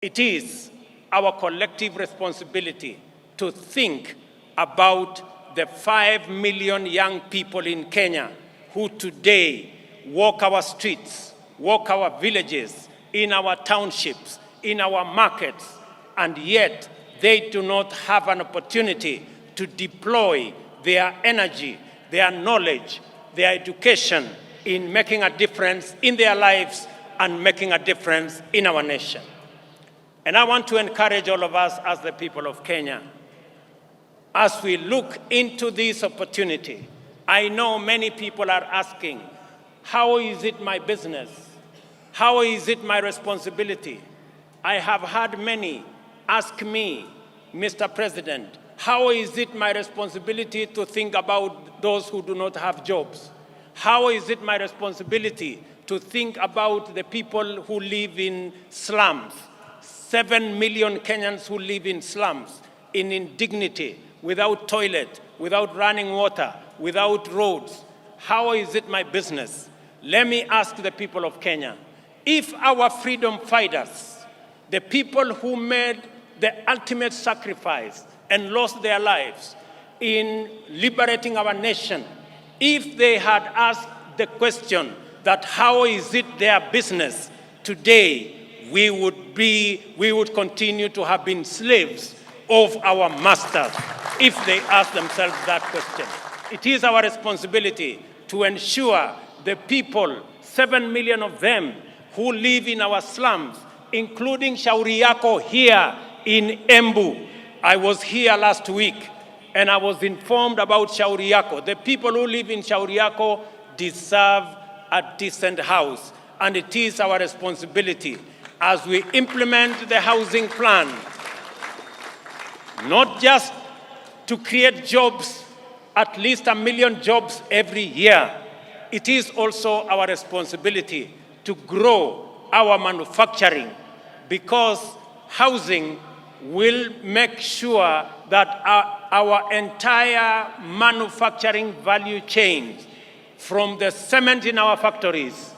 It is our collective responsibility to think about the 5 million young people in Kenya who today walk our streets, walk our villages, in our townships, in our markets, and yet they do not have an opportunity to deploy their energy, their knowledge, their education in making a difference in their lives and making a difference in our nation. And I want to encourage all of us as the people of Kenya, as we look into this opportunity. I know many people are asking, how is it my business? How is it my responsibility? I have had many ask me, Mr. President, how is it my responsibility to think about those who do not have jobs? How is it my responsibility to think about the people who live in slums? 7 million Kenyans who live in slums, in indignity, without toilet, without running water, without roads. How is it my business? Let me ask the people of Kenya, if our freedom fighters, the people who made the ultimate sacrifice and lost their lives in liberating our nation, if they had asked the question that how is it their business, today we would continue to have been slaves of our masters if they asked themselves that question. It is our responsibility to ensure the people, 7 million of them, who live in our slums, including Shauri Yako here in Embu. I was here last week and I was informed about Shauri Yako. The people who live in Shauri Yako deserve a decent house, and it is our responsibility as we implement the housing plan, not just to create jobs, at least 1 million jobs every year. It is also our responsibility to grow our manufacturing, because housing will make sure that our entire manufacturing value chain, from the cement in our factories,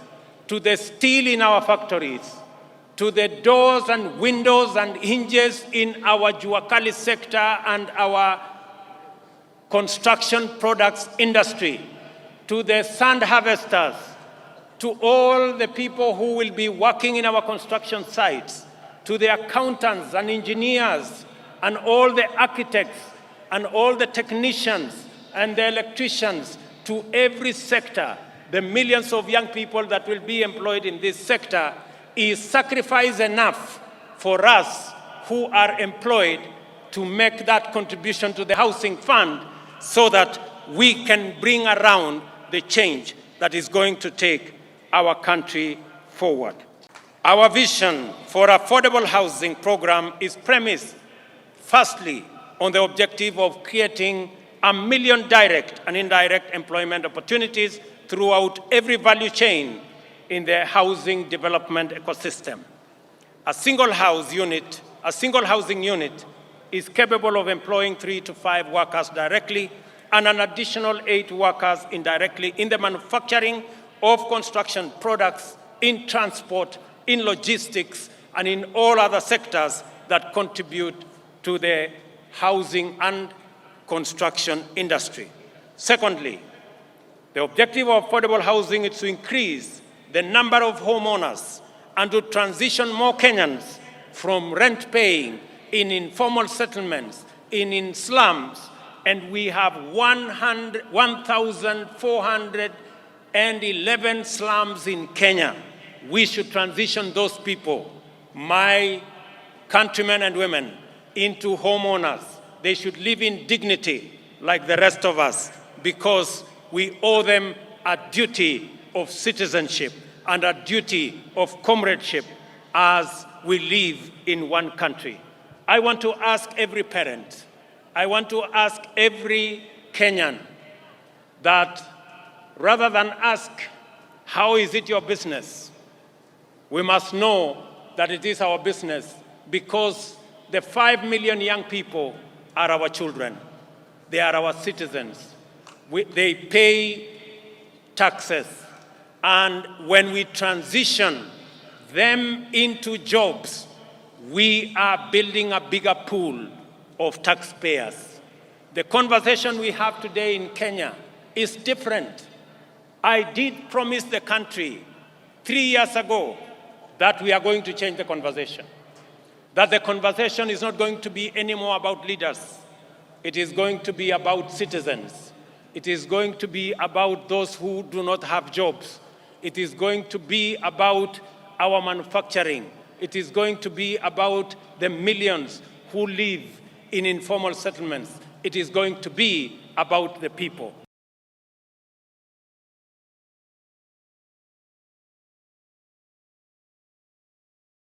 to the steel in our factories, to the doors and windows and hinges in our Juakali sector and our construction products industry, to the sand harvesters, to all the people who will be working in our construction sites, to the accountants and engineers and all the architects and all the technicians and the electricians, to every sector, the millions of young people that will be employed in this sector, is sacrifice enough for us who are employed to make that contribution to the housing fund so that we can bring around the change that is going to take our country forward. Our vision for affordable housing program is premised, firstly, on the objective of creating 1 million direct and indirect employment opportunities throughout every value chain in the housing development ecosystem. A single housing unit is capable of employing 3 to 5 workers directly and an additional 8 workers indirectly in the manufacturing of construction products, in transport, in logistics, and in all other sectors that contribute to the housing and construction industry. Secondly, the objective of affordable housing is to increase the number of homeowners and to transition more Kenyans from rent-paying in informal settlements, in slums, and we have 1,411 slums in Kenya. We should transition those people, my countrymen and women, into homeowners. They should live in dignity like the rest of us, because we owe them a duty of citizenship and a duty of comradeship as we live in one country. I want to ask every parent, I want to ask every Kenyan that rather than ask, how is it your business? We must know that it is our business, because the 5 million young people are our children. They are our citizens. They pay taxes. And when we transition them into jobs, We are building a bigger pool of taxpayers. The conversation we have today in Kenya is different. I did promise the country 3 years ago that we are going to change the conversation. That the conversation is not going to be anymore about leaders. It is going to be about citizens. It is going to be about those who do not have jobs. It is going to be about our manufacturing. It is going to be about the millions who live in informal settlements. It is going to be about the people.